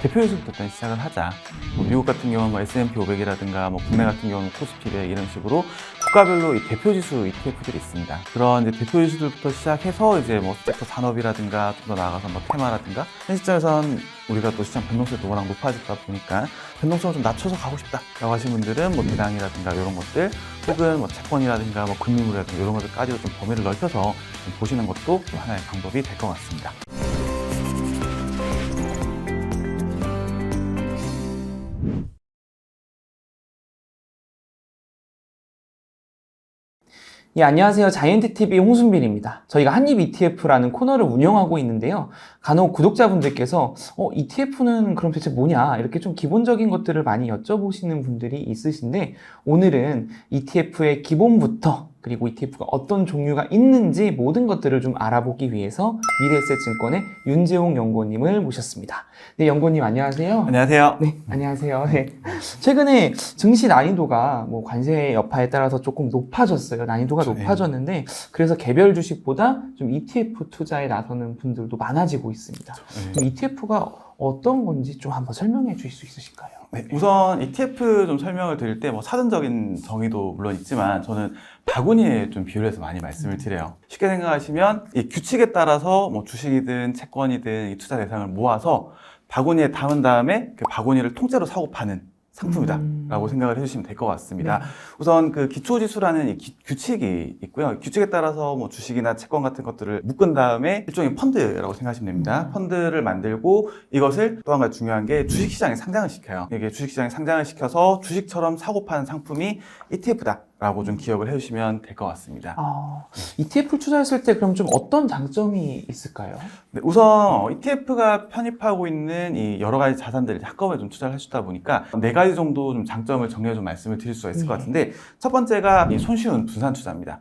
대표 지수부터 일단 시작을 하자. 뭐 미국 같은 경우는 뭐 S&P 500이라든가 뭐 국내 같은 경우는 코스피 100 이런 식으로 국가별로 이 대표 지수 ETF들이 있습니다. 그런 이제 대표 지수들부터 시작해서 이제 뭐 섹터 산업이라든가 좀 더 나아가서 뭐 테마라든가 현 시점에선 우리가 또 시장 변동성이 워낙 높아지다 보니까 변동성을 좀 낮춰서 가고 싶다라고 하신 분들은 뭐 배당이라든가 이런 것들 혹은 뭐 채권이라든가 뭐 금융이라든가 이런 것들까지도 좀 범위를 넓혀서 좀 보시는 것도 또 하나의 방법이 될 것 같습니다. 예, 안녕하세요. 자이언트TV 홍순빈입니다. 저희가 한입 ETF라는 코너를 운영하고 있는데요. 간혹 구독자분들께서 ETF는 그럼 대체 뭐냐? 이렇게 좀 기본적인 것들을 많이 여쭤보시는 분들이 있으신데 오늘은 ETF의 기본부터 그리고 ETF가 어떤 종류가 있는지 모든 것들을 좀 알아보기 위해서 미래에셋증권의 윤재홍 연구원님을 모셨습니다. 네, 연구원님 안녕하세요. 안녕하세요. 네, 안녕하세요. 네. 최근에 증시 난이도가 뭐 관세 여파에 따라서 조금 높아졌어요. 난이도가 높아졌는데 그래서 개별 주식보다 좀 ETF 투자에 나서는 분들도 많아지고 있습니다. ETF가 어떤 건지 좀 한번 설명해 주실 수 있으실까요? 네, 우선 ETF 좀 설명을 드릴 때 뭐 사전적인 정의도 물론 있지만 저는 바구니에 좀 비율해서 많이 말씀을 드려요. 쉽게 생각하시면 이 규칙에 따라서 뭐 주식이든 채권이든 이 투자 대상을 모아서 바구니에 담은 다음에 그 바구니를 통째로 사고 파는 상품이다 라고 생각을 해주시면 될 것 같습니다. 네. 우선 그 기초지수라는 이 규칙이 있고요. 규칙에 따라서 뭐 주식이나 채권 같은 것들을 묶은 다음에 일종의 펀드라고 생각하시면 됩니다. 펀드를 만들고 이것을 또 한 가지 중요한 게 주식시장에 상장을 시켜요. 이게 주식시장에 상장을 시켜서 주식처럼 사고 파는 상품이 ETF다 라고 좀 기억을 해주시면 될 것 같습니다. ETF 투자했을 때 그럼 좀 어떤 장점이 있을까요? 네, 우선 ETF가 편입하고 있는 이 여러 가지 자산들을 한꺼번에 좀 투자를 해주다 보니까 네 가지 정도 좀 장점을 정리해 좀 말씀을 드릴 수가 있을 것 같은데 첫 번째가 이 손쉬운 분산 투자입니다.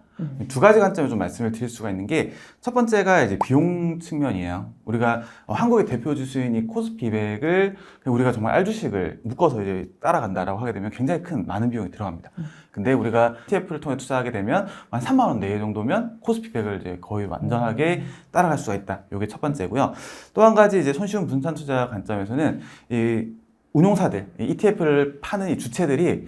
두 가지 관점을 좀 말씀을 드릴 수가 있는 게 첫 번째가 이제 비용 측면이에요. 우리가 한국의 대표 지수인 이 코스피 200을 우리가 정말 알주식을 묶어서 이제 따라간다라고 하게 되면 굉장히 많은 비용이 들어갑니다. 근데 우리가 ETF를 통해 투자하게 되면 한 3만 원 내외 정도면 코스피 100을 이제 거의 완전하게 따라갈 수가 있다. 이게 첫 번째고요. 또 한 가지 이제 손쉬운 분산 투자 관점에서는 이 운용사들, 이 ETF를 파는 이 주체들이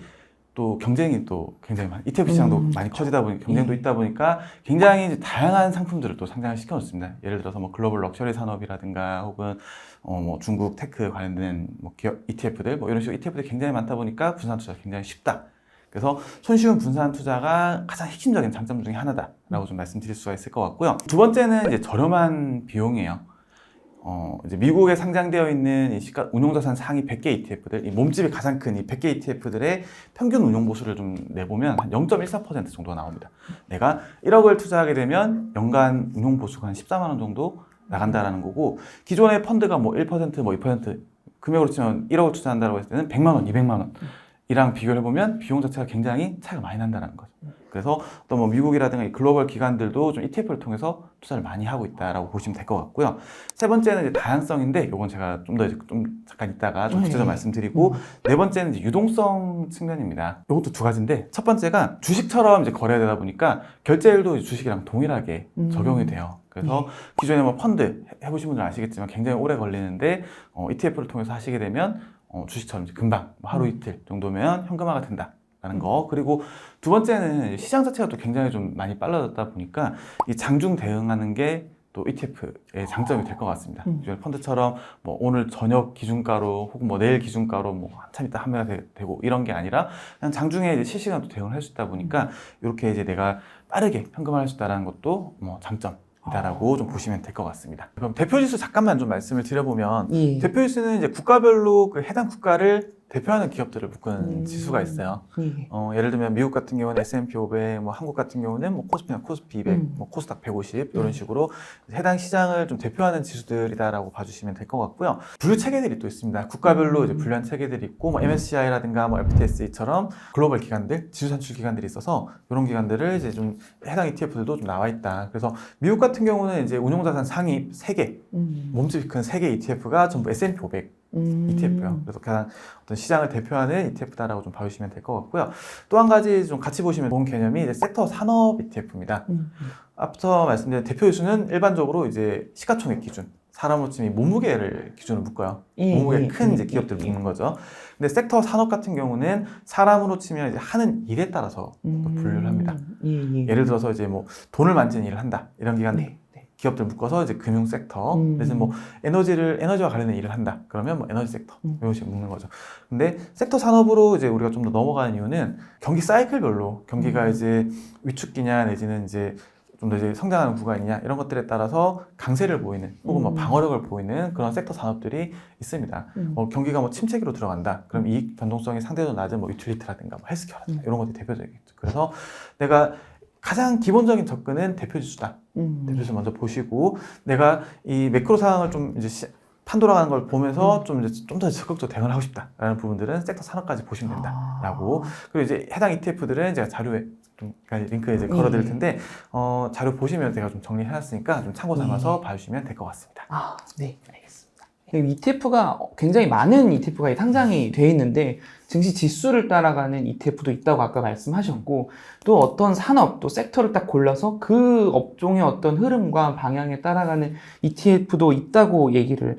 또 경쟁이 또 굉장히 ETF 시장도 많이 커지다 보니 경쟁도 있다 보니까 굉장히 이제 다양한 상품들을 또 상장을 시켜놓습니다. 예를 들어서 뭐 글로벌 럭셔리 산업이라든가 혹은 뭐 중국 테크 관련된 뭐 기업 ETF들 뭐 이런 식으로 ETF들이 굉장히 많다 보니까 분산 투자가 굉장히 쉽다. 그래서 손쉬운 분산 투자가 가장 핵심적인 장점 중에 하나다라고 좀 말씀드릴 수가 있을 것 같고요. 두 번째는 이제 저렴한 비용이에요. 이제 미국에 상장되어 있는 이 시가 운용자산 상위 100개 ETF들, 이 몸집이 가장 큰 이 100개 ETF들의 평균 운용 보수를 좀 내보면 한 0.14% 정도가 나옵니다. 내가 1억을 투자하게 되면 연간 운용 보수가 한 14만 원 정도 나간다라는 거고, 기존의 펀드가 뭐 1%, 뭐 2% 금액으로 치면 1억을 투자한다고 했을 때는 100만 원, 200만 원 이랑 비교를 해보면 비용 자체가 굉장히 차이가 많이 난다는 거죠. 그래서 또 뭐 미국이라든가 이 글로벌 기관들도 좀 ETF를 통해서 투자를 많이 하고 있다라고 보시면 될 것 같고요. 세 번째는 이제 다양성인데, 이건 제가 좀 잠깐 이따가 좀 구체적으로 말씀드리고, 네 번째는 이제 유동성 측면입니다. 이것도 두 가지인데, 첫 번째가 주식처럼 이제 거래되다 보니까 결제율도 주식이랑 동일하게 적용이 돼요. 그래서 기존에 뭐 펀드 해보신 분들 아시겠지만 굉장히 오래 걸리는데 ETF를 통해서 하시게 되면 주식처럼 이제 금방 하루 이틀 정도면 현금화가 된다라는 거. 그리고 두 번째는 시장 자체가 또 굉장히 좀 많이 빨라졌다 보니까 이 장중 대응하는 게 또 ETF의 장점이 될 것 같습니다. 기존 펀드처럼 뭐 오늘 저녁 기준가로 혹은 뭐 내일 기준가로 뭐 한참 있다 판매가 되고 이런 게 아니라 그냥 장중에 이제 실시간으로 대응을 할 수 있다 보니까 이렇게 이제 내가 빠르게 현금화할 수 있다는 것도 뭐 장점. 이다라고 좀 보시면 될 것 같습니다. 그럼 대표지수 잠깐만 좀 말씀을 드려보면, 대표지수는 이제 국가별로 그 해당 국가를 대표하는 기업들을 묶은 지수가 있어요. 예를 들면 미국 같은 경우는 S&P 500, 뭐 한국 같은 경우는 뭐 코스피나 코스피 200, 뭐 코스닥 150 이런 식으로 해당 시장을 좀 대표하는 지수들이다라고 봐주시면 될 것 같고요. 분류 체계들이 또 있습니다. 국가별로 이제 분류한 체계들이 있고, 뭐 MSCI라든가 뭐 FTSE처럼 글로벌 기관들, 지수 산출 기관들이 있어서 이런 기관들을 이제 좀 해당 ETF들도 좀 나와 있다. 그래서 미국 같은 경우는 이제 운용자산 상위 3개, 몸집이 큰 3개 ETF가 전부 S&P 500 ETF요. 그래서 가장 어떤 시장을 대표하는 ETF다라고 좀 봐주시면 될 것 같고요. 또 한 가지 좀 같이 보시면 좋은 개념이 이제 섹터 산업 ETF입니다. 앞서 말씀드린 대표 지수는 일반적으로 이제 시가총액 기준 사람으로 치면 이 몸무게를 기준으로 묶어요. 예, 몸무게 예, 큰 이제 예, 기업들을 예, 묶는 거죠. 근데 섹터 산업 같은 경우는 사람으로 치면 이제 하는 일에 따라서 또 분류를 합니다. 예. 예를 들어서 이제 뭐 돈을 만지는 일을 한다 이런 기간 네. 기업들 묶어서 이제 금융 섹터, 대신 뭐 에너지와 관련된 일을 한다 그러면 뭐 에너지 섹터 이런 식으로 묶는 거죠. 근데 섹터 산업으로 이제 우리가 좀 더 넘어가는 이유는 경기 사이클별로 경기가 이제 위축기냐 내지는 이제 좀 더 이제 성장하는 구간이냐 이런 것들에 따라서 강세를 보이는 혹은 뭐 방어력을 보이는 그런 섹터 산업들이 있습니다. 경기가 뭐 침체기로 들어간다. 그럼 이익 변동성이 상대적으로 낮은 뭐 유틸리티라든가 뭐 헬스케어라든가 이런 것들이 대표적이겠죠. 그래서 내가 가장 기본적인 접근은 대표 지수다. 대표 지수 먼저 보시고 내가 이 매크로 상황을 좀 이제 판도라가는 걸 보면서 좀 더 적극적으로 대응을 하고 싶다라는 부분들은 섹터 산업까지 보시면 된다라고. 그리고 이제 해당 ETF들은 제가 자료에 좀 링크에 이제 걸어드릴 텐데 자료 보시면 제가 좀 정리해놨으니까 좀 참고 삼아서 봐주시면 될 것 같습니다. 네, 알겠습니다. ETF가 굉장히 많은 ETF가 상장이 돼 있는데 증시 지수를 따라가는 ETF도 있다고 아까 말씀하셨고 또 어떤 산업, 또 섹터를 딱 골라서 그 업종의 어떤 흐름과 방향에 따라가는 ETF도 있다고 얘기를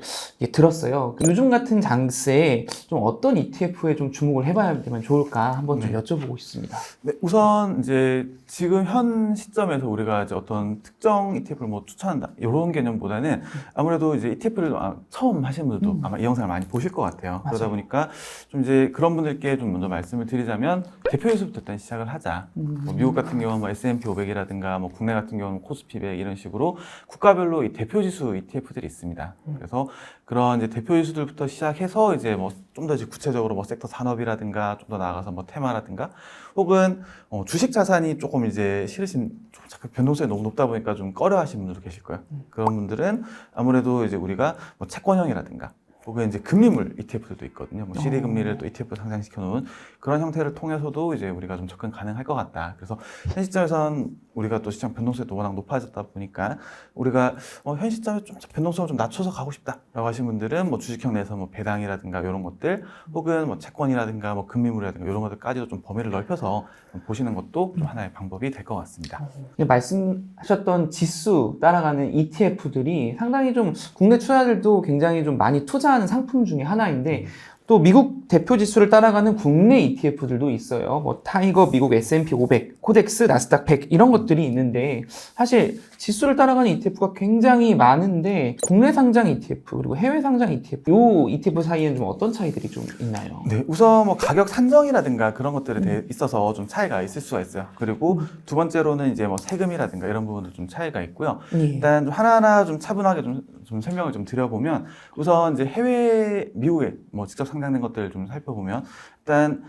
들었어요. 요즘 같은 장세에 좀 어떤 ETF에 좀 주목을 해봐야 되면 좋을까 한번 좀 여쭤보고 싶습니다. 네, 우선 이제 지금 현 시점에서 우리가 이제 어떤 특정 ETF를 뭐 추천한다 이런 개념보다는 아무래도 이제 ETF를 처음 하시는 분들도 아마 이 영상을 많이 보실 것 같아요. 그러다 보니까 좀 이제 그런 분들께 좀 먼저 말씀을 드리자면 대표 지수부터 일단 시작을 하자. 뭐 미국 같은 경우는 뭐 S&P 500이라든가 뭐 국내 같은 경우는 코스피 100 이런 식으로 국가별로 이 대표 지수 ETF들이 있습니다. 그래서 그런 이제 대표 지수들부터 시작해서 이제 뭐 좀 더 구체적으로 뭐 섹터 산업이라든가 좀 더 나아가서 뭐 테마라든가 혹은 주식 자산이 조금 이제 싫으신 좀 자꾸 변동성이 너무 높다 보니까 좀 꺼려 하시는 분들도 계실 거예요. 그런 분들은 아무래도 이제 우리가 뭐 채권형이라든가 혹은 이제 금리물 ETF들도 있거든요. 뭐 CD 금리를 또 ETF로 상장시켜 놓은 그런 형태를 통해서도 이제 우리가 좀 접근 가능할 것 같다. 그래서 현 시점에선 우리가 또 시장 변동성이 또 워낙 높아졌다 보니까 우리가 현 시점에 좀 변동성을 좀 낮춰서 가고 싶다라고 하신 분들은 뭐 주식형 내에서 뭐 배당이라든가 이런 것들 혹은 뭐 채권이라든가 뭐 금리물이라든가 이런 것들까지도 좀 범위를 넓혀서 좀 보시는 것도 좀 하나의 방법이 될 것 같습니다. 말씀하셨던 지수 따라가는 ETF들이 상당히 좀 국내 투자자들도 굉장히 좀 많이 투자하는 상품 중에 하나인데 또 미국 대표 지수를 따라가는 국내 ETF들도 있어요. 뭐 타이거 미국 S&P 500, 코덱스, 나스닥 100 이런 것들이 있는데 사실 지수를 따라가는 ETF가 굉장히 많은데 국내 상장 ETF 그리고 해외 상장 ETF 이 ETF 사이에는 좀 어떤 차이들이 좀 있나요? 네, 우선 뭐 가격 산정이라든가 그런 것들에 있어서 좀 차이가 있을 수가 있어요. 그리고 두 번째로는 이제 뭐 세금이라든가 이런 부분도 좀 차이가 있고요. 일단 좀 하나하나 좀 차분하게 좀 설명을 좀 드려보면 우선 이제 해외 미국에 뭐 직접 상장된 것들을 좀 살펴보면 일단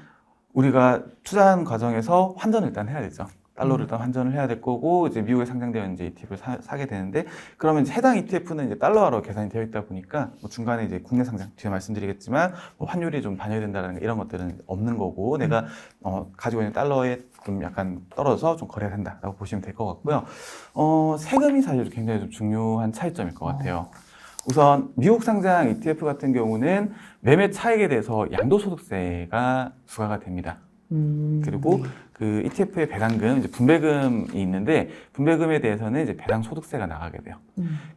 우리가 투자하는 과정에서 환전을 일단 해야 되죠. 달러를 일단 환전을 해야 될 거고 이제 미국에 상장되어 있는 ETF를 사게 되는데 그러면 이제 해당 ETF는 이제 달러화로 계산이 되어 있다 보니까 뭐 중간에 이제 국내 상장 뒤에 말씀드리겠지만 뭐 환율이 좀 반영된다는 이런 것들은 없는 거고 내가 가지고 있는 달러에 좀 약간 떨어져서 좀 거래가 된다라고 보시면 될 것 같고요. 세금이 사실 굉장히 좀 중요한 차이점일 것 같아요. 우선 미국 상장 ETF 같은 경우는 매매 차익에 대해서 양도소득세가 부과가 됩니다. 그리고 그 ETF의 배당금, 이제 분배금이 있는데 분배금에 대해서는 이제 배당 소득세가 나가게 돼요.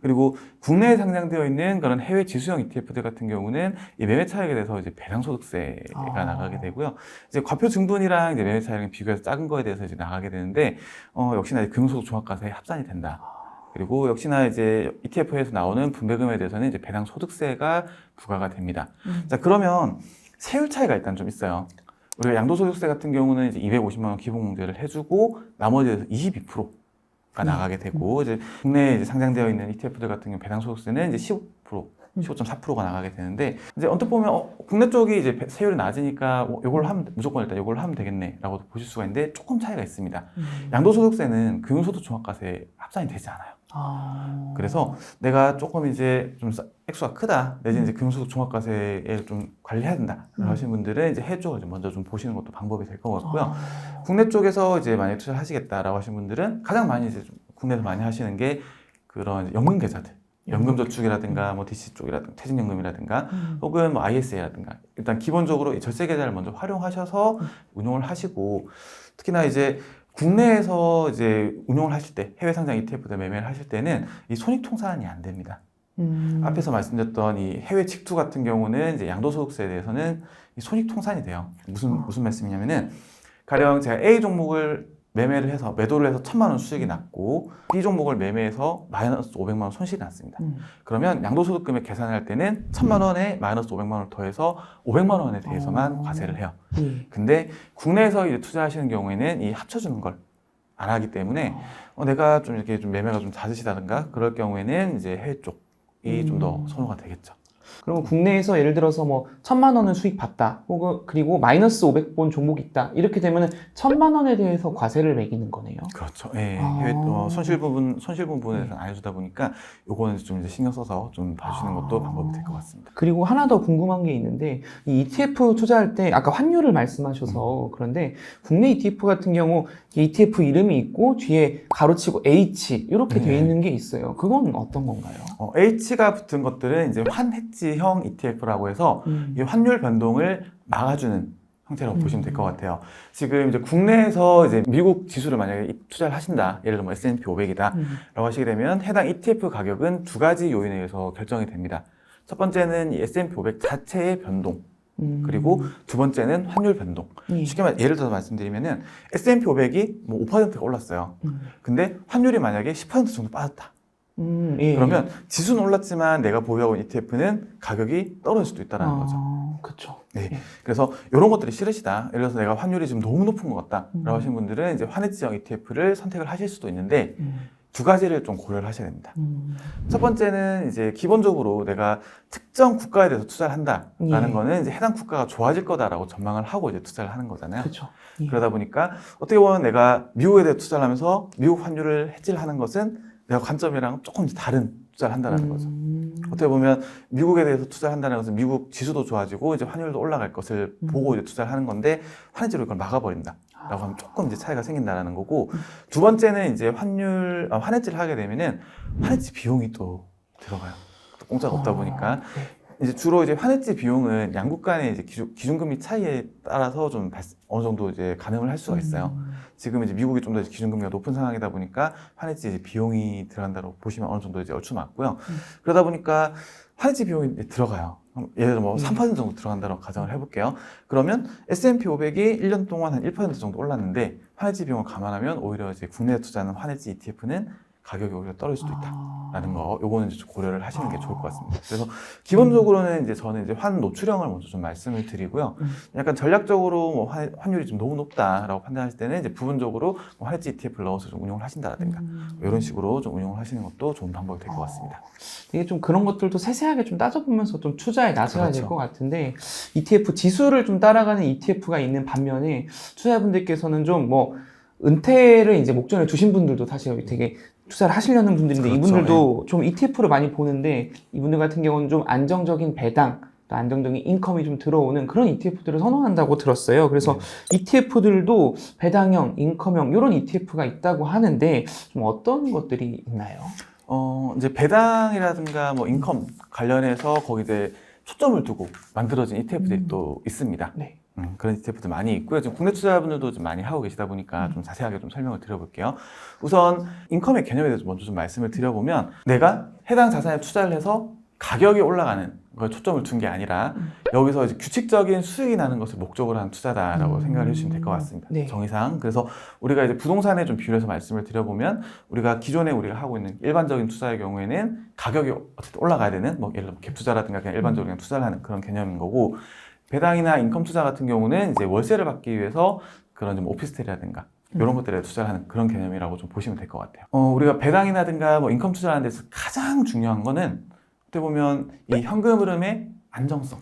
그리고 국내에 상장되어 있는 그런 해외 지수형 ETF들 같은 경우는 이 매매 차익에 대해서 이제 배당 소득세가 나가게 되고요. 이제 과표 증분이랑 이제 매매 차익을 비교해서 작은 거에 대해서 이제 나가게 되는데 역시나 이제 금융소득 종합과세에 합산이 된다. 그리고 역시나 이제 ETF에서 나오는 분배금에 대해서는 이제 배당 소득세가 부과가 됩니다. 자, 그러면 세율 차이가 일단 좀 있어요. 우리가 양도소득세 같은 경우는 이제 250만 원 기본공제를 해주고 나머지에서 22%가 나가게 되고 이제 국내에 이제 상장되어 있는 ETF들 같은 경우 배당소득세는 이제 15.4%가 나가게 되는데 이제 언뜻 보면 국내 쪽이 이제 세율이 낮으니까 이걸 하면 무조건 일단 이걸 하면 되겠네라고 보실 수가 있는데 조금 차이가 있습니다. 양도소득세는 금융소득 종합과세에 합산이 되지 않아요. 그래서 내가 조금 이제 좀 액수가 크다 내지는 이제 금융소득 종합과세에 좀 관리해야 된다라고 하시는 분들은 이제 해외 쪽을 먼저 좀 보시는 것도 방법이 될 것 같고요. 국내 쪽에서 이제 만약 투자를 하시겠다라고 하시는 분들은 가장 많이 이제 좀 국내에서 많이 하시는 게 그런 연금 계좌들. 연금저축이라든가 뭐 DC 쪽이라든가 퇴직연금이라든가 혹은 뭐 ISA라든가 일단 기본적으로 이 절세 계좌를 먼저 활용하셔서 운용을 하시고 특히나 이제 국내에서 이제 운용을 하실 때 해외 상장 ETF들 매매를 하실 때는 이 손익 통산이 안 됩니다. 앞에서 말씀드렸던 이 해외 직투 같은 경우는 이제 양도소득세에 대해서는 이 손익통산이 돼요. 무슨 말씀이냐면은 가령 제가 A 종목을 매매를 해서 매도를 해서 1,000만 원 수익이 났고 B 종목을 매매해서 마이너스 500만 원 손실이 났습니다. 그러면 양도소득금액 계산할 때는 1,000만 원에 마이너스 500만 원을 더해서 500만 원에 대해서만 과세를 해요. 근데 국내에서 이제 투자하시는 경우에는 이 합쳐주는 걸 안 하기 때문에 내가 좀 이렇게 좀 매매가 좀 잦으시다든가 그럴 경우에는 이제 해외 쪽이 좀 더 선호가 되겠죠. 그러면 국내에서 예를 들어서 뭐 1,000만 원을 수익 봤다. 혹은 그리고 마이너스 500본 종목이 있다. 이렇게 되면은 1,000만 원에 대해서 과세를 매기는 거네요. 그렇죠. 예. 해외 손실 부분에서는 안 해주다 보니까 요거는 좀 이제 신경 써서 좀 봐주시는 것도 방법이 될 것 같습니다. 그리고 하나 더 궁금한 게 있는데 이 ETF 투자할 때 아까 환율을 말씀하셔서 그런데 국내 ETF 같은 경우 ETF 이름이 있고 뒤에 가로치고 H 이렇게 되어 있는 게 있어요. 그건 어떤 건가요? H가 붙은 것들은 이제 환해지형 ETF라고 해서 이 환율 변동을 막아주는 형태라고 보시면 될 것 같아요. 지금 이제 국내에서 이제 미국 지수를 만약에 투자를 하신다. 예를 들면 뭐 S&P 500이다. 라고 하시게 되면 해당 ETF 가격은 두 가지 요인에 의해서 결정이 됩니다. 첫 번째는 이 S&P 500 자체의 변동. 그리고 두 번째는 환율 변동. 쉽게 말 예를 들어서 말씀드리면은 S&P 500이 뭐 5%가 올랐어요. 근데 환율이 만약에 10% 정도 빠졌다. 예. 그러면 지수는 올랐지만 내가 보유하고 있는 ETF는 가격이 떨어질 수도 있다는 거죠. 그렇죠. 네. 그래서 이런 것들이 싫으시다. 예를 들어서 내가 환율이 지금 너무 높은 것 같다. 라고 하시는 분들은 이제 환해지형 ETF를 선택을 하실 수도 있는데 두 가지를 좀 고려를 하셔야 됩니다. 첫 번째는 이제 기본적으로 내가 특정 국가에 대해서 투자를 한다라는 거는 이제 해당 국가가 좋아질 거다라고 전망을 하고 이제 투자를 하는 거잖아요. 그렇죠. 그러다 보니까 어떻게 보면 내가 미국에 대해 투자를 하면서 미국 환율을 해지를 하는 것은 내가 관점이랑 조금 다른 투자를 한다는 거죠. 어떻게 보면 미국에 대해서 투자를 한다는 것은 미국 지수도 좋아지고 이제 환율도 올라갈 것을 보고 이제 투자를 하는 건데 환해지로 이걸 막아버린다라고 하면 조금 이제 차이가 생긴다는 거고 두 번째는 이제 환해지를 하게 되면은 환해지 비용이 또 들어가요. 또 공짜가 없다 보니까 이제 주로 이제 환해지 비용은 양국 간의 이제 기준금리 차이에 따라서 좀 어느 정도 이제 가늠을 할 수가 있어요. 지금 이제 미국이 좀 더 기준금리가 높은 상황이다 보니까 환해지 이제 비용이 들어간다고 보시면 어느 정도 이제 얼추 맞고요. 그러다 보니까 환해지 비용이 들어가요. 예를 들어 뭐 3% 정도 들어간다고 가정을 해볼게요. 그러면 S&P 500이 1년 동안 한 1% 정도 올랐는데 환해지 비용을 감안하면 오히려 이제 국내에 투자하는 환해지 ETF는 가격이 오히려 떨어질 수도 있다라는 거, 요거는 이제 고려를 하시는 게 좋을 것 같습니다. 그래서 기본적으로는 이제 저는 이제 환 노출형을 먼저 좀 말씀을 드리고요. 약간 전략적으로 뭐 환율이 좀 너무 높다라고 판단하실 때는 이제 부분적으로 뭐 환해지 ETF를 넣어서 좀 운용을 하신다라든가 이런 식으로 좀 운용을 하시는 것도 좋은 방법이 될 것 같습니다. 이게 좀 그런 것들도 세세하게 좀 따져보면서 좀 투자에 나서야 그렇죠. 될 것 같은데 ETF 지수를 좀 따라가는 ETF가 있는 반면에 투자자분들께서는 좀 뭐 은퇴를 이제 목전에 두신 분들도 사실 되게 투자를 하시려는 분들인데 그렇죠. 이분들도 좀 ETF를 많이 보는데 이분들 같은 경우는 좀 안정적인 배당 또 안정적인 인컴이 좀 들어오는 그런 ETF들을 선호한다고 들었어요. 그래서 ETF들도 배당형, 인컴형 이런 ETF가 있다고 하는데 좀 어떤 것들이 있나요? 이제 배당이라든가 뭐 인컴 관련해서 거기 이제 초점을 두고 만들어진 ETF들이 또 있습니다. 네. 그런 ETF들 많이 있고요. 지금 국내 투자자분들도 좀 많이 하고 계시다 보니까 좀 자세하게 좀 설명을 드려볼게요. 우선 인컴의 개념에 대해서 먼저 좀 말씀을 드려보면 내가 해당 자산에 투자를 해서 가격이 올라가는 걸 초점을 둔 게 아니라 여기서 이제 규칙적인 수익이 나는 것을 목적으로 한 투자다라고 생각을 해주시면 될 것 같습니다. 네. 정의상. 그래서 우리가 이제 부동산에 좀 비율해서 말씀을 드려보면 우리가 기존에 우리가 하고 있는 일반적인 투자의 경우에는 가격이 어쨌든 올라가야 되는 뭐 예를 들어 갭 투자라든가 그냥 일반적으로 그냥 투자를 하는 그런 개념인 거고 배당이나 인컴 투자 같은 경우는 이제 월세를 받기 위해서 그런 좀 오피스텔이라든가 이런 것들에 투자를 하는 그런 개념이라고 좀 보시면 될 것 같아요. 우리가 배당이라든가 뭐 인컴 투자하는 데서 가장 중요한 거는 어떻게 보면 이 현금 흐름의 안정성.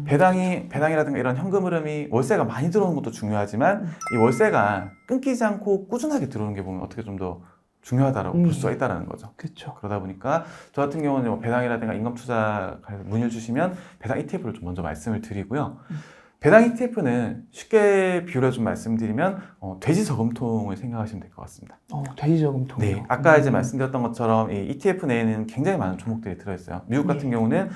배당이라든가 이런 현금 흐름이 월세가 많이 들어오는 것도 중요하지만 이 월세가 끊기지 않고 꾸준하게 들어오는 게 보면 어떻게 좀 더 중요하다라고 볼 수가 있다는 거죠. 그렇죠. 그러다 보니까 저 같은 경우는 뭐 배당이라든가 인컴 투자 문의를 주시면 배당 ETF를 좀 먼저 말씀을 드리고요. 배당 ETF는 쉽게 비유를 좀 말씀드리면 돼지 저금통을 생각하시면 될 것 같습니다. 돼지 저금통이요? 네, 아까 이제 말씀드렸던 것처럼 이 ETF 내에는 굉장히 많은 종목들이 들어있어요. 미국 같은 경우는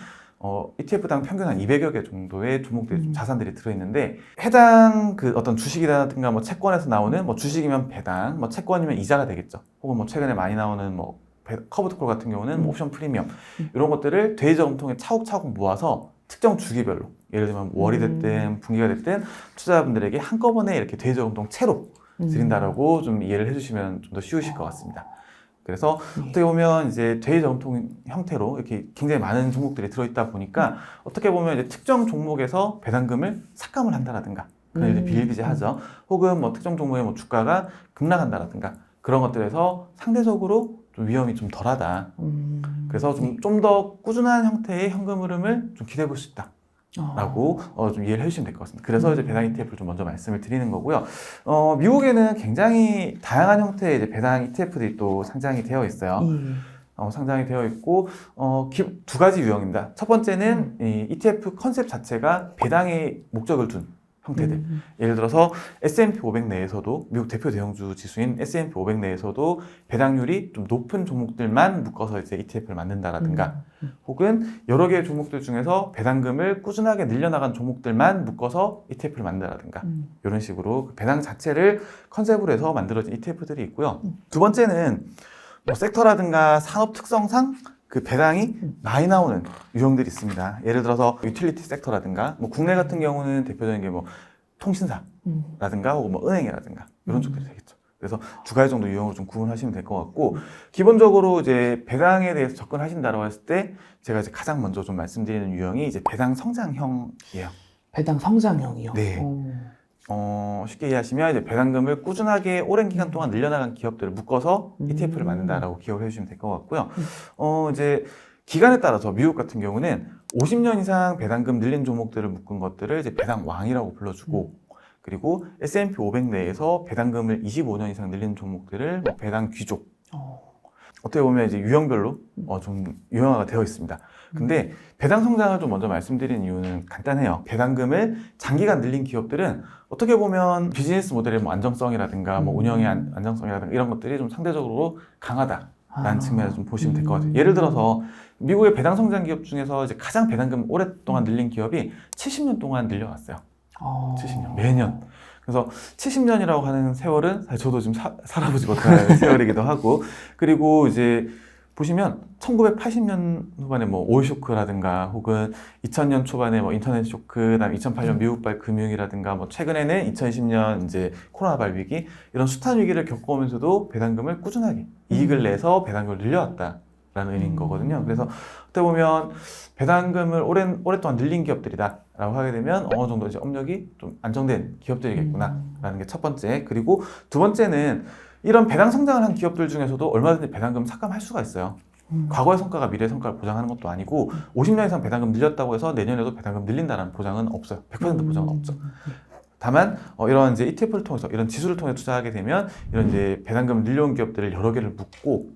ETF당 평균 한 200여 개 정도의 종목들이 자산들이 들어있는데 해당 그 어떤 주식이라든가 뭐 채권에서 나오는 뭐 주식이면 배당, 뭐 채권이면 이자가 되겠죠. 혹은 뭐 최근에 많이 나오는 뭐 커브드 콜 같은 경우는 뭐 옵션 프리미엄 이런 것들을 대리저금통에 차곡차곡 모아서 특정 주기별로 예를 들면 월이 됐든 분기가 됐든 투자자분들에게 한꺼번에 이렇게 대리저금통 채로 드린다라고 좀 이해를 해주시면 좀 더 쉬우실 것 같습니다. 그래서 어떻게 보면 이제 대리저금통 형태로 이렇게 굉장히 많은 종목들이 들어있다 보니까 어떻게 보면 이제 특정 종목에서 배당금을 삭감을 한다라든가 그런 이제 비일비재하죠. 혹은 뭐 특정 종목의 뭐 주가가 급락한다라든가 그런 것들에서 상대적으로 좀 위험이 좀 덜하다. 그래서 좀 더 꾸준한 형태의 현금 흐름을 좀 기대해 볼 수 있다. 라고 좀 이해를 해주시면 될 것 같습니다. 그래서 이제 배당 ETF를 좀 먼저 말씀을 드리는 거고요. 미국에는 굉장히 다양한 형태의 이제 배당 ETF들이 또 상장이 되어 있어요. 상장이 되어 있고 두 가지 유형입니다. 첫 번째는 이 ETF 컨셉 자체가 배당의 목적을 둔 형태들. 예를 들어서 S&P 500 내에서도 미국 대표 대형주 지수인 S&P 500 내에서도 배당률이 좀 높은 종목들만 묶어서 이제 ETF를 만든다라든가 혹은 여러 개의 종목들 중에서 배당금을 꾸준하게 늘려나간 종목들만 묶어서 ETF를 만든다라든가 이런 식으로 배당 자체를 컨셉으로 해서 만들어진 ETF들이 있고요. 두 번째는 뭐 섹터라든가 산업 특성상 그 배당이 많이 나오는 유형들이 있습니다. 예를 들어서 유틸리티 섹터라든가 뭐 국내 같은 경우는 대표적인 게 뭐 통신사라든가 혹은 뭐 은행이라든가 이런 쪽들이 되겠죠. 그래서 두 가지 정도 유형으로 좀 구분하시면 될 것 같고 기본적으로 이제 배당에 대해서 접근하신다고 했을 때 제가 이제 가장 먼저 좀 말씀드리는 유형이 이제 배당 성장형이에요. 배당 성장형이요? 네. 쉽게 이해하시면 이제 배당금을 꾸준하게 오랜 기간 동안 늘려나간 기업들을 묶어서 ETF를 만든다라고 기억을 해주시면 될 것 같고요. 이제 기간에 따라서 미국 같은 경우는 50년 이상 배당금 늘린 종목들을 묶은 것들을 이제 배당왕이라고 불러주고 그리고 S&P 500 내에서 배당금을 25년 이상 늘린 종목들을 뭐 배당귀족 어떻게 보면 이제 유형별로 좀 유형화가 되어 있습니다. 근데 배당 성장을 좀 먼저 말씀드리는 이유는 간단해요. 배당금을 장기간 늘린 기업들은 어떻게 보면 비즈니스 모델의 뭐 안정성이라든가 뭐 운영의 안정성이라든가 이런 것들이 좀 상대적으로 강하다라는 측면에서 좀 보시면 될 것 같아요. 예를 들어서 미국의 배당 성장 기업 중에서 이제 가장 배당금 오랫동안 늘린 기업이 70년 동안 늘려왔어요. 70년 매년. 그래서 70년이라고 하는 세월은 사실 저도 지금 살아보지 못할 세월이기도 하고 그리고 이제 보시면 1980년 후반에 뭐 오일 쇼크라든가 혹은 2000년 초반에 뭐 인터넷 쇼크, 그다음에 2008년 미국발 금융이라든가 뭐 최근에는 2010년 이제 코로나발 위기 이런 숱한 위기를 겪어오면서도 배당금을 꾸준하게 이익을 내서 배당금을 늘려왔다라는 의미인 거거든요. 그래서 어떻게 보면 배당금을 오랫동안 늘린 기업들이다라고 하게 되면 어느 정도 이제 업력이 좀 안정된 기업들이겠구나라는 게 첫 번째. 그리고 두 번째는 이런 배당 성장을 한 기업들 중에서도 얼마든지 배당금 삭감할 수가 있어요. 과거의 성과가 미래의 성과를 보장하는 것도 아니고 50년 이상 배당금 늘렸다고 해서 내년에도 배당금 늘린다는 보장은 없어요. 100% 보장은 없죠. 다만 이런 이제 ETF를 통해서 이런 지수를 통해 투자하게 되면 이런 이제 배당금을 늘려온 기업들을 여러 개를 묶고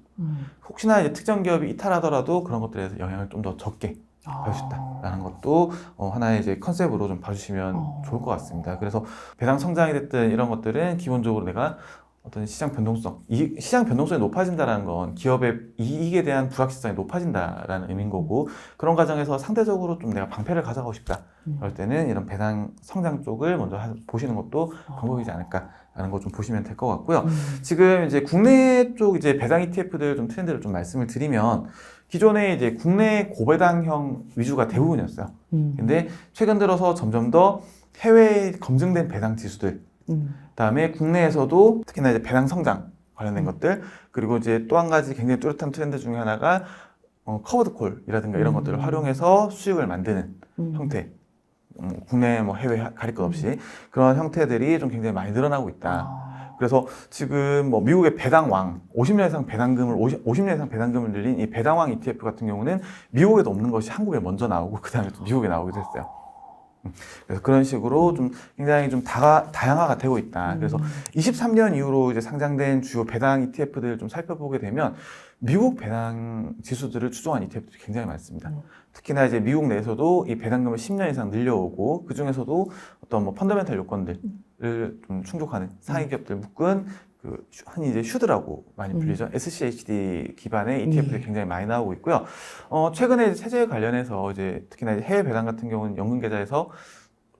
혹시나 이제 특정 기업이 이탈하더라도 그런 것들에 대해서 영향을 좀 더 적게 받을 수 있다라는 것도 하나의 이제 컨셉으로 좀 봐주시면 좋을 것 같습니다. 그래서 배당 성장이 됐든 이런 것들은 기본적으로 내가 어떤 시장 변동성, 시장 변동성이 높아진다는 건 기업의 이익에 대한 불확실성이 높아진다라는 의미인 거고 그런 과정에서 상대적으로 좀 내가 방패를 가져가고 싶다 그럴 때는 이런 배당 성장 쪽을 먼저 보시는 것도 방법이지 않을까라는 거 좀 보시면 될 것 같고요. 지금 이제 국내 쪽 이제 배당 ETF들 좀 트렌드를 좀 말씀을 드리면 기존에 이제 국내 고배당형 위주가 대부분이었어요. 근데 최근 들어서 점점 더 해외에 검증된 배당 지수들 그다음에 국내에서도 특히나 이제 배당 성장 관련된 것들 그리고 이제 또 한 가지 굉장히 뚜렷한 트렌드 중에 하나가 커버드 콜이라든가 이런 것들을 활용해서 수익을 만드는 형태 국내 뭐 해외 가릴 것 없이 그런 형태들이 좀 굉장히 많이 늘어나고 있다. 그래서 지금 뭐 미국의 배당왕 50년 이상 배당금을 늘린 이 배당왕 ETF 같은 경우는 미국에도 없는 것이 한국에 먼저 나오고 그 다음에 또 미국에 나오기도 했어요. 그래서 그런 식으로 좀 굉장히 좀 다양화가 되고 있다. 그래서 23년 이후로 이제 상장된 주요 배당 ETF들을 좀 살펴보게 되면 미국 배당 지수들을 추종한 ETF들이 굉장히 많습니다. 특히나 이제 미국 내에서도 이 배당금을 10년 이상 늘려오고 그 중에서도 어떤 뭐 펀더멘탈 요건들을 좀 충족하는 상위 기업들 묶은 그 흔히 이제 슈드라고 많이 불리죠. SCHD 기반의 ETF들이 굉장히 많이 나오고 있고요. 최근에 세제 관련해서 이제 특히나 이제 해외 배당 같은 경우는 연금 계좌에서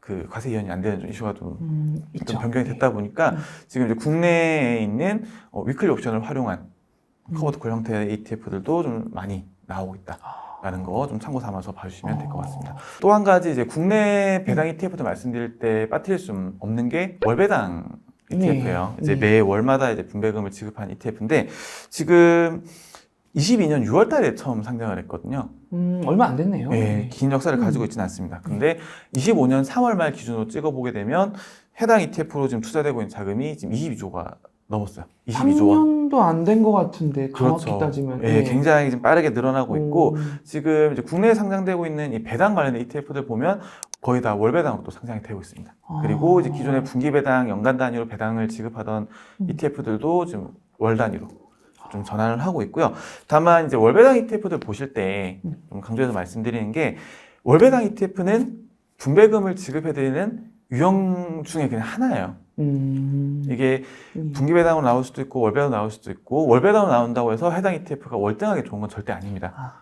그 과세 이연이 안 되는 좀 이슈가 좀 변경이 됐다 보니까 지금 이제 국내에 있는 위클리 옵션을 활용한 커버드 형태의 ETF들도 좀 많이 나오고 있다라는 거 좀 참고 삼아서 봐주시면 될 것 같습니다. 또 한 가지 이제 국내 배당 ETF도 말씀드릴 때 빠뜨릴 수 없는 게 월배당 ETF예요. 이제 매 월마다 이제 분배금을 지급하는 ETF인데 지금 22년 6월 달에 처음 상장을 했거든요. 얼마 안 됐네요. 네, 긴 역사를 가지고 있지는 않습니다. 근데 25년 3월 말 기준으로 찍어보게 되면 해당 ETF로 지금 투자되고 있는 자금이 지금 22조가 넘었어요. 22조 원. 3년도 안 된 것 같은데 정확히 그렇죠. 따지면. 예, 굉장히 지금 빠르게 늘어나고 있고 음. 지금 이제 국내에 상장되고 있는 이 배당 관련된 ETF들 보면 거의 다 월배당으로 또 상장이 되고 있습니다. 그리고 이제 기존에 분기 배당, 연간 단위로 배당을 지급하던 ETF들도 지금 월 단위로 좀 전환을 하고 있고요. 다만 이제 월배당 ETF들 보실 때 좀 강조해서 말씀드리는 게 월배당 ETF는 분배금을 지급해드리는 유형 중에 그냥 하나예요. 이게 분기 배당으로 나올 수도 있고 월배당으로 나올 수도 있고 월배당으로 나온다고 해서 해당 ETF가 월등하게 좋은 건 절대 아닙니다.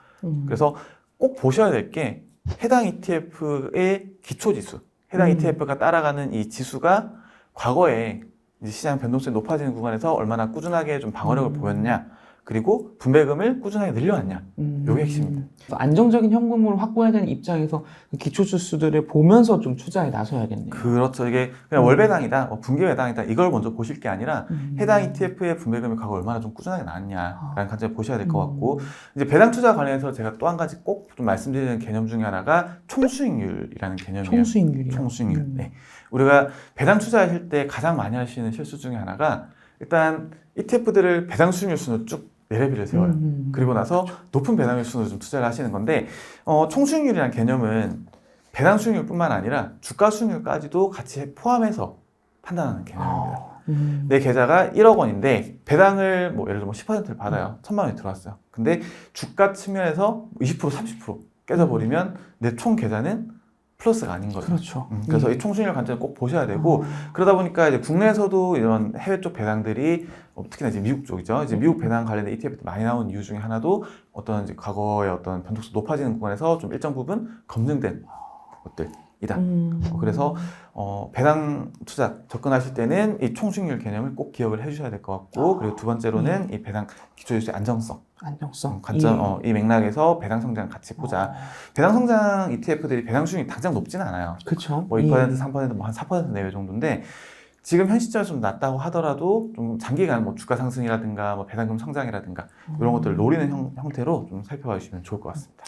그래서 꼭 보셔야 될 게 해당 ETF의 기초지수, 해당 ETF가 따라가는 이 지수가 과거에 이제 시장 변동성이 높아지는 구간에서 얼마나 꾸준하게 좀 방어력을 보였냐, 그리고 분배금을 꾸준하게 늘려왔냐, 이게 핵심입니다. 안정적인 현금을 확보해야 되는 입장에서 기초 지수들을 보면서 좀 투자에 나서야겠네요. 그렇죠. 이게 그냥 월배당이다, 분기 배당이다 이걸 먼저 보실 게 아니라 해당 ETF의 분배금이 과거 얼마나 좀 꾸준하게 나왔냐라는 관점을 보셔야 될 것 같고 이제 배당 투자 관련해서 제가 또 한 가지 꼭 좀 말씀드리는 개념 중에 하나가 총수익률이라는 개념이에요. 총수익률이요. 총수익률. 네. 우리가 배당 투자하실 때 가장 많이 하시는 실수 중에 하나가 일단 ETF들을 배당 수익률 순으로 쭉 내레비를 세워요. 그리고 나서 높은 배당률 순으로 좀 투자를 하시는 건데 총수익률이라는 개념은 배당 수익률뿐만 아니라 주가 수익률까지도 같이 포함해서 판단하는 개념입니다. 내 계좌가 1억 원인데 배당을 뭐 예를 들어 10%를 받아요. 1,000만 원이 들어왔어요. 근데 주가 측면에서 20% 30% 깨져버리면 내 총 계좌는 플러스가 아닌 거죠. 그렇죠. 그래서 이 총수익률 관점을 꼭 보셔야 되고 그러다 보니까 이제 국내에서도 이런 해외 쪽 배당들이 특히나 이제 미국 쪽이죠. 이제 미국 배당 관련된 ETF들 많이 나온 이유 중에 하나도 어떤 이제 과거의 어떤 변동성 높아지는 구간에서 좀 일정 부분 검증된 것들이다. 그래서 배당 투자 접근하실 때는 이 총수익률 개념을 꼭 기억을 해주셔야 될 것 같고 그리고 두 번째로는 이 배당 기초지수의 안정성 관점, 이 맥락에서 배당 성장 같이 보자. 배당 성장 ETF들이 배당 수익이 당장 높지는 않아요. 그렇죠. 뭐 2%, 3%, 뭐 한 4% 내외 정도인데 지금 현 시점에 좀 낮다고 하더라도 좀 장기간 뭐 주가 상승이라든가 뭐 배당금 성장이라든가 이런 것들을 노리는 형태로 좀 살펴봐 주시면 좋을 것 같습니다.